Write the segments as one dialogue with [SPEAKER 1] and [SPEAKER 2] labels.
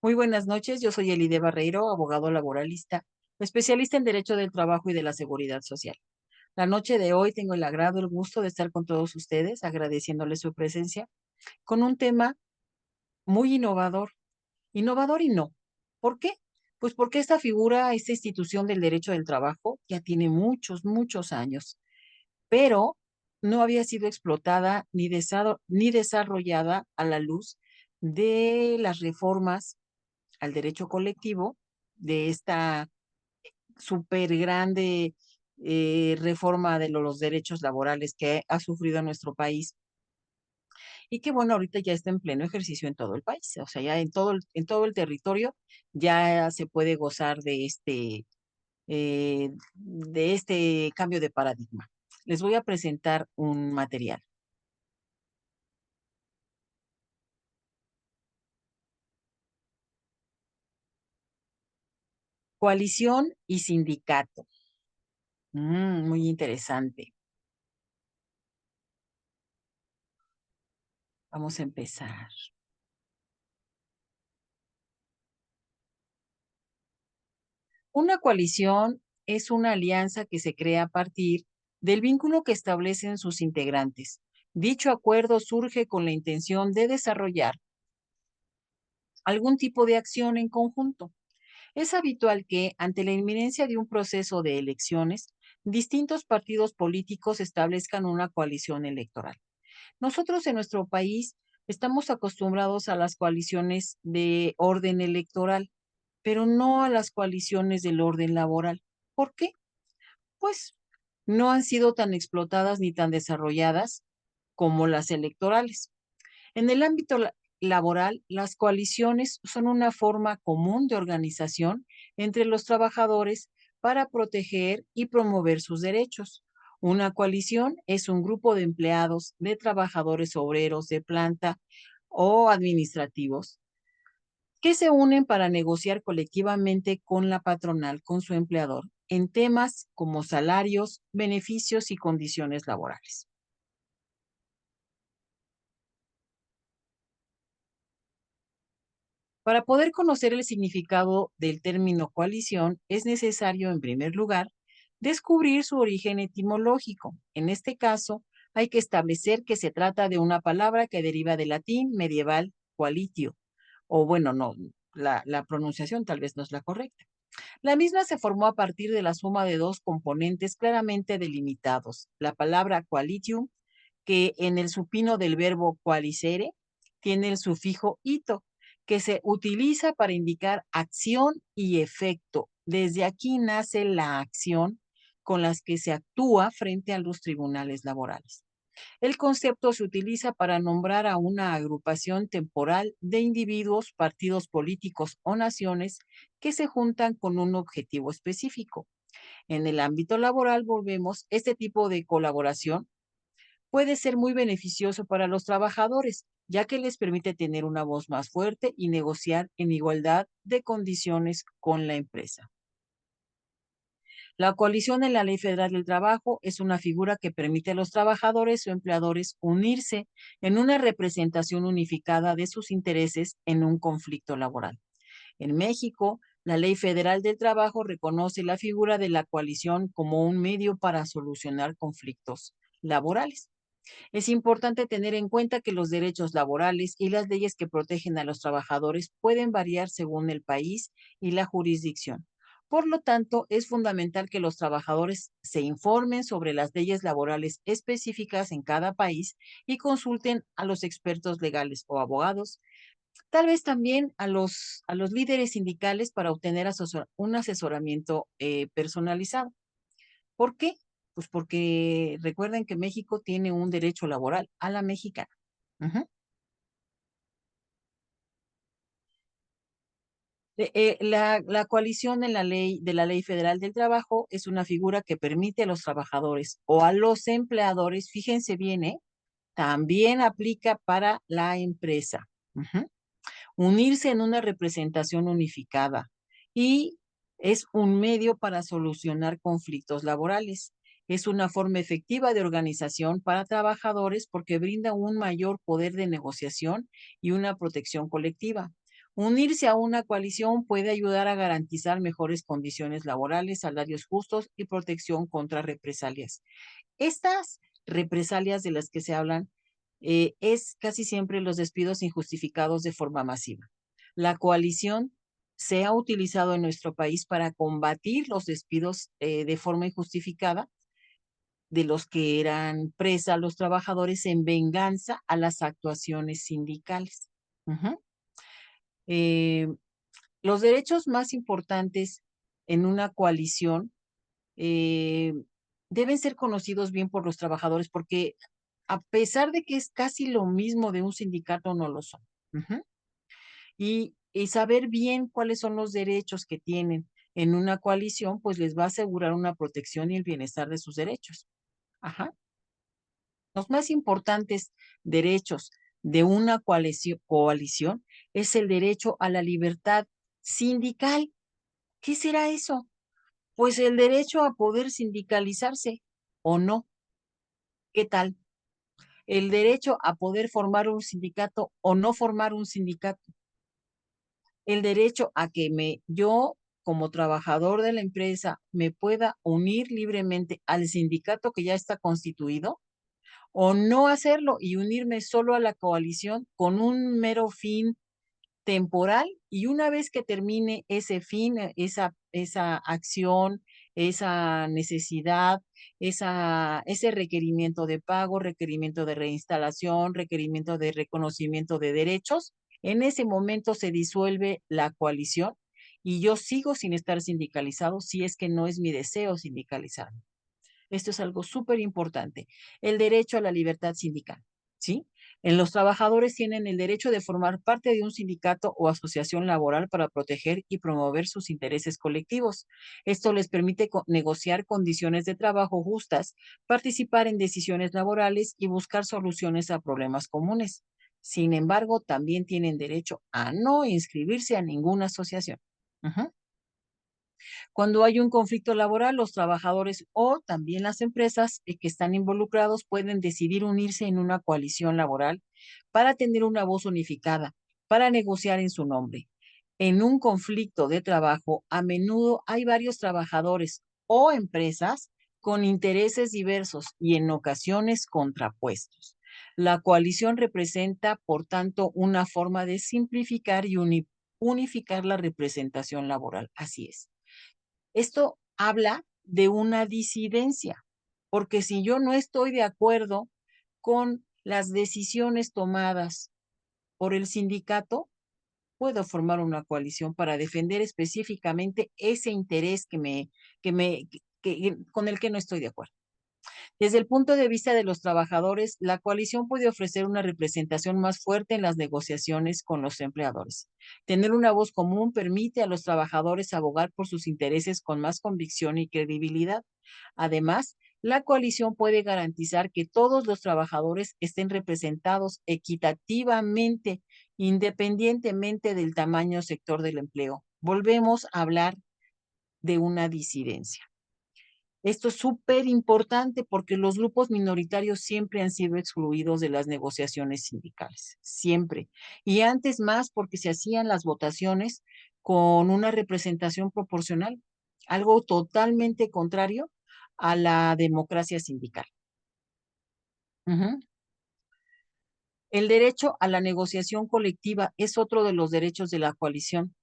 [SPEAKER 1] Muy buenas noches, yo soy Elide Barreiro, abogado laboralista, especialista en Derecho del Trabajo y de la Seguridad Social. La noche de hoy tengo el agrado, el gusto de estar con todos ustedes, agradeciéndoles su presencia, con un tema muy innovador. Innovador y no. ¿Por qué? Pues porque esta figura, esta institución del derecho del trabajo, ya tiene muchos, muchos años, pero no había sido explotada ni desarrollada a la luz de las reformas al derecho colectivo, de esta súper grande reforma de los derechos laborales que ha sufrido nuestro país y que bueno, ahorita ya está en pleno ejercicio en todo el país, o sea, ya en todo el territorio ya se puede gozar de este cambio de paradigma. Les voy a presentar un material. Coalición y sindicato. Muy interesante. Vamos a empezar. Una coalición es una alianza que se crea a partir del vínculo que establecen sus integrantes. Dicho acuerdo surge con la intención de desarrollar algún tipo de acción en conjunto. Es habitual que, ante la inminencia de un proceso de elecciones, distintos partidos políticos establezcan una coalición electoral. Nosotros en nuestro país estamos acostumbrados a las coaliciones de orden electoral, pero no a las coaliciones del orden laboral. ¿Por qué? Pues no han sido tan explotadas ni tan desarrolladas como las electorales. En el ámbito laboral, las coaliciones son una forma común de organización entre los trabajadores para proteger y promover sus derechos. Una coalición es un grupo de empleados, de trabajadores obreros de planta o administrativos que se unen para negociar colectivamente con la patronal, con su empleador, en temas como salarios, beneficios y condiciones laborales. Para poder conocer el significado del término coalición, es necesario, en primer lugar, descubrir su origen etimológico. En este caso, hay que establecer que se trata de una palabra que deriva del latín medieval coalitio, o bueno, no, la pronunciación tal vez no es la correcta. La misma se formó a partir de la suma de dos componentes claramente delimitados. La palabra coalitium, que en el supino del verbo coalicere tiene el sufijo ito, que se utiliza para indicar acción y efecto. Desde aquí nace la acción con las que se actúa frente a los tribunales laborales. El concepto se utiliza para nombrar a una agrupación temporal de individuos, partidos políticos o naciones que se juntan con un objetivo específico. En el ámbito laboral, volvemos, este tipo de colaboración puede ser muy beneficioso para los trabajadores, ya que les permite tener una voz más fuerte y negociar en igualdad de condiciones con la empresa. La coalición en la Ley Federal del Trabajo es una figura que permite a los trabajadores o empleadores unirse en una representación unificada de sus intereses en un conflicto laboral. En México, la Ley Federal del Trabajo reconoce la figura de la coalición como un medio para solucionar conflictos laborales. Es importante tener en cuenta que los derechos laborales y las leyes que protegen a los trabajadores pueden variar según el país y la jurisdicción. Por lo tanto, es fundamental que los trabajadores se informen sobre las leyes laborales específicas en cada país y consulten a los expertos legales o abogados, tal vez también a los líderes sindicales para obtener un asesoramiento personalizado. ¿Por qué? Pues porque recuerden que México tiene un derecho laboral a la mexicana. Ujú. La coalición en la ley de la Ley Federal del Trabajo es una figura que permite a los trabajadores o a los empleadores, fíjense bien, también aplica para la empresa. Ujú. Unirse en una representación unificada y es un medio para solucionar conflictos laborales. Es una forma efectiva de organización para trabajadores porque brinda un mayor poder de negociación y una protección colectiva. Unirse a una coalición puede ayudar a garantizar mejores condiciones laborales, salarios justos y protección contra represalias. Estas represalias de las que se hablan es casi siempre los despidos injustificados de forma masiva. La coalición se ha utilizado en nuestro país para combatir los despidos de forma injustificada de los que eran presa los trabajadores en venganza a las actuaciones sindicales. Ujú. Eh, los derechos más importantes en una coalición eh, deben ser conocidos bien por los trabajadores porque a pesar de que es casi lo mismo de un sindicato, no lo son. Ujú. Y saber bien cuáles son los derechos que tienen en una coalición, pues les va a asegurar una protección y el bienestar de sus derechos. Ajá. Los más importantes derechos de una coalición es el derecho a la libertad sindical. ¿Qué será eso? Pues el derecho a poder sindicalizarse o no. ¿Qué tal? El derecho a poder formar un sindicato o no formar un sindicato. El derecho a que yo, como trabajador de la empresa, me pueda unir libremente al sindicato que ya está constituido o no hacerlo y unirme solo a la coalición con un mero fin temporal y una vez que termine ese fin, esa acción, esa necesidad, ese requerimiento de pago, requerimiento de reinstalación, requerimiento de reconocimiento de derechos, en ese momento se disuelve la coalición y yo sigo sin estar sindicalizado si es que no es mi deseo sindicalizarme. Esto es algo súper importante. El derecho a la libertad sindical, ¿sí? Los trabajadores tienen el derecho de formar parte de un sindicato o asociación laboral para proteger y promover sus intereses colectivos. Esto les permite negociar condiciones de trabajo justas, participar en decisiones laborales y buscar soluciones a problemas comunes. Sin embargo, también tienen derecho a no inscribirse a ninguna asociación. Ujú. Cuando hay un conflicto laboral, los trabajadores o también las empresas que están involucrados pueden decidir unirse en una coalición laboral para tener una voz unificada, para negociar en su nombre. En un conflicto de trabajo, a menudo hay varios trabajadores o empresas con intereses diversos y en ocasiones contrapuestos. La coalición representa, por tanto, una forma de simplificar y unificar la representación laboral. Así es. Esto habla de una disidencia, porque si yo no estoy de acuerdo con las decisiones tomadas por el sindicato, puedo formar una coalición para defender específicamente ese interés que me, con el que no estoy de acuerdo. Desde el punto de vista de los trabajadores, la coalición puede ofrecer una representación más fuerte en las negociaciones con los empleadores. Tener una voz común permite a los trabajadores abogar por sus intereses con más convicción y credibilidad. Además, la coalición puede garantizar que todos los trabajadores estén representados equitativamente, independientemente del tamaño o sector del empleo. Volvemos a hablar de una disidencia. Esto es súper importante porque los grupos minoritarios siempre han sido excluidos de las negociaciones sindicales, siempre. Y antes más porque se hacían las votaciones con una representación proporcional, algo totalmente contrario a la democracia sindical. Ujú. El derecho a la negociación colectiva es otro de los derechos de la coalición.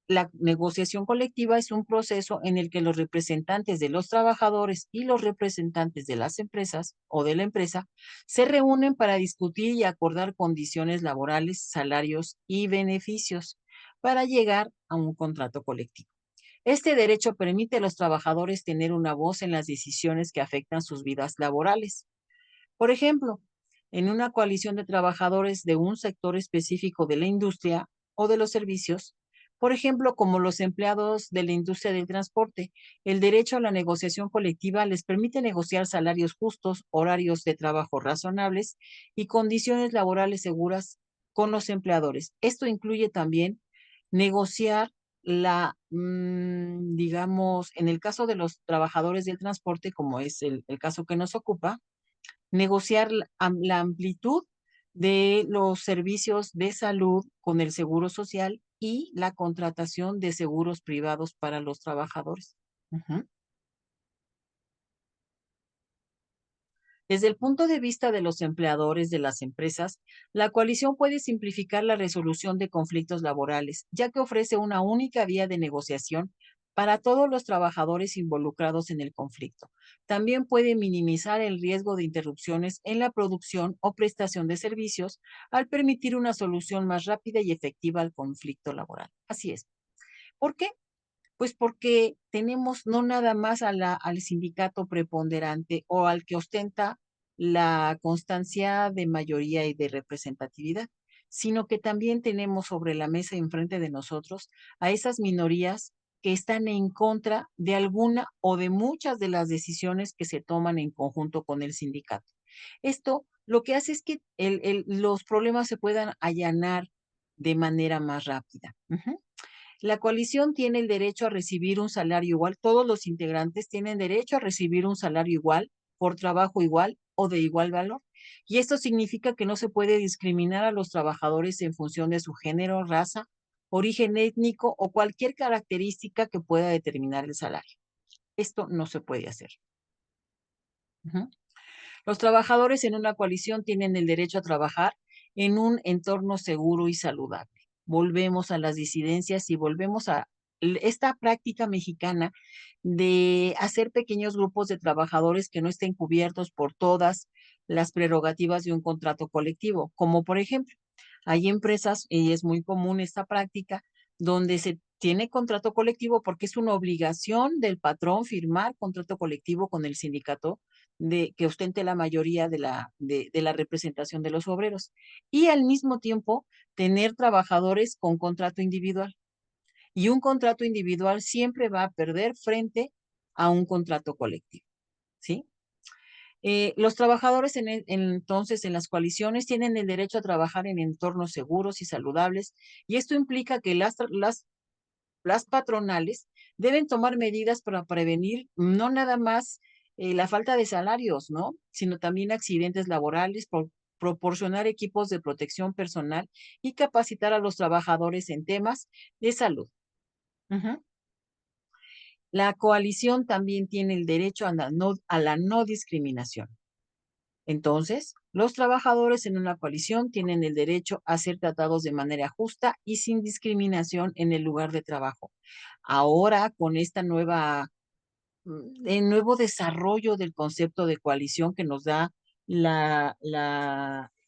[SPEAKER 1] La negociación colectiva es un proceso en el que los representantes de los trabajadores y los representantes de las empresas o de la empresa se reúnen para discutir y acordar condiciones laborales, salarios y beneficios para llegar a un contrato colectivo. Este derecho permite a los trabajadores tener una voz en las decisiones que afectan sus vidas laborales. Por ejemplo, en una coalición de trabajadores de un sector específico de la industria o de los servicios, por ejemplo, como los empleados de la industria del transporte, el derecho a la negociación colectiva les permite negociar salarios justos, horarios de trabajo razonables y condiciones laborales seguras con los empleadores. Esto incluye también negociar digamos, en el caso de los trabajadores del transporte, como es el caso que nos ocupa, negociar la amplitud de los servicios de salud con el seguro social y la contratación de seguros privados para los trabajadores. Ujú. Desde el punto de vista de los empleadores de las empresas, la coalición puede simplificar la resolución de conflictos laborales, ya que ofrece una única vía de negociación para todos los trabajadores involucrados en el conflicto. También puede minimizar el riesgo de interrupciones en la producción o prestación de servicios al permitir una solución más rápida y efectiva al conflicto laboral. Así es. ¿Por qué? Pues porque tenemos no nada más al sindicato preponderante o al que ostenta la constancia de mayoría y de representatividad, sino que también tenemos sobre la mesa enfrente de nosotros a esas minorías que están en contra de alguna o de muchas de las decisiones que se toman en conjunto con el sindicato. Esto lo que hace es que los problemas se puedan allanar de manera más rápida. Ujú. La coalición tiene el derecho a recibir un salario igual, todos los integrantes tienen derecho a recibir un salario igual por trabajo igual o de igual valor. Y esto significa que no se puede discriminar a los trabajadores en función de su género, raza, origen étnico o cualquier característica que pueda determinar el salario. Esto no se puede hacer. Ujú. Los trabajadores en una coalición tienen el derecho a trabajar en un entorno seguro y saludable. Volvemos a las disidencias y volvemos a esta práctica mexicana de hacer pequeños grupos de trabajadores que no estén cubiertos por todas las prerrogativas de un contrato colectivo, como por ejemplo, hay empresas, y es muy común esta práctica, donde se tiene contrato colectivo porque es una obligación del patrón firmar contrato colectivo con el sindicato de que ostente la mayoría de la representación de los obreros y al mismo tiempo tener trabajadores con contrato individual. Y un contrato individual siempre va a perder frente a un contrato colectivo, ¿sí? Los trabajadores entonces en las coaliciones tienen el derecho a trabajar en entornos seguros y saludables y esto implica que las patronales deben tomar medidas para prevenir no nada más la falta de salarios, ¿no? Sino también accidentes laborales, proporcionar equipos de protección personal y capacitar a los trabajadores en temas de salud. Ujú. La coalición también tiene el derecho a la no discriminación. Entonces, los trabajadores en una coalición tienen el derecho a ser tratados de manera justa y sin discriminación en el lugar de trabajo. Ahora, con esta el nuevo desarrollo del concepto de coalición que nos da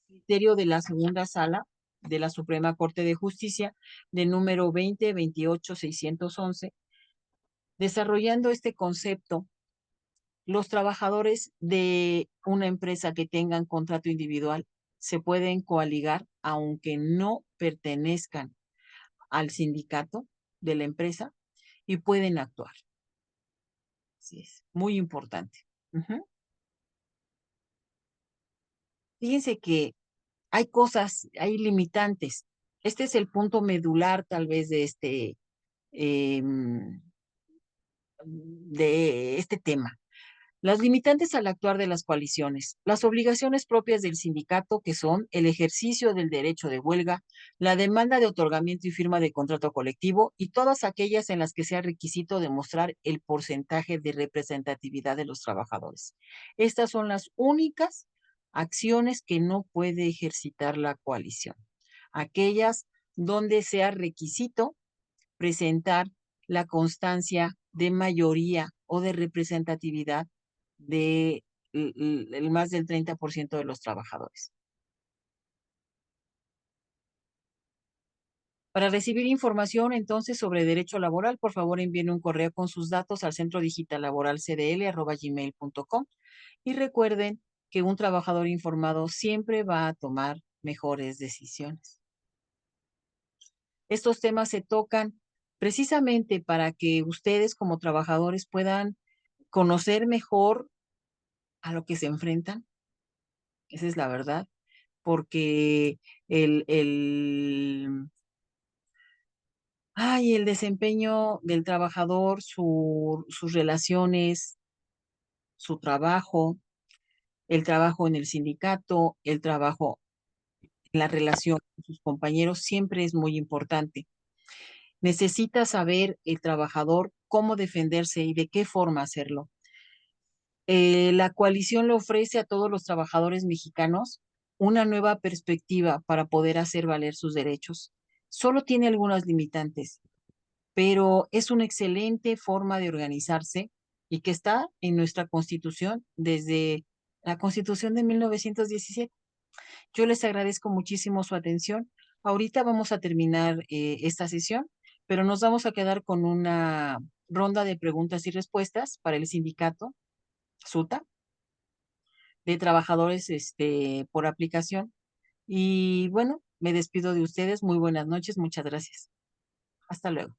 [SPEAKER 1] criterio de la segunda sala de la Suprema Corte de Justicia, de número 20-28-611, desarrollando este concepto, los trabajadores de una empresa que tengan contrato individual se pueden coaligar aunque no pertenezcan al sindicato de la empresa y pueden actuar. Así es, muy importante. Ujú. Fíjense que hay cosas, hay limitantes. Este es el punto medular tal vez de este tema. Las limitantes al actuar de las coaliciones, las obligaciones propias del sindicato que son el ejercicio del derecho de huelga, la demanda de otorgamiento y firma de contrato colectivo y todas aquellas en las que sea requisito demostrar el porcentaje de representatividad de los trabajadores. Estas son las únicas acciones que no puede ejercitar la coalición. Aquellas donde sea requisito presentar la constancia de mayoría o de representatividad de el más del 30% de los trabajadores. Para recibir información entonces sobre derecho laboral, por favor envíen un correo con sus datos al centro digital laboral cdl@gmail.com y recuerden que un trabajador informado siempre va a tomar mejores decisiones. Estos temas se tocan precisamente para que ustedes como trabajadores puedan conocer mejor a lo que se enfrentan, esa es la verdad, porque el desempeño del trabajador, sus relaciones, su trabajo, el trabajo en el sindicato, el trabajo la relación con sus compañeros siempre es muy importante. Necesita saber el trabajador cómo defenderse y de qué forma hacerlo. La coalición le ofrece a todos los trabajadores mexicanos una nueva perspectiva para poder hacer valer sus derechos. Solo tiene algunas limitantes, pero es una excelente forma de organizarse y que está en nuestra Constitución desde la Constitución de 1917. Yo les agradezco muchísimo su atención. Ahorita vamos a terminar esta sesión, pero nos vamos a quedar con una ronda de preguntas y respuestas para el sindicato SUTA de trabajadores por aplicación. Y bueno, me despido de ustedes. Muy buenas noches. Muchas gracias. Hasta luego.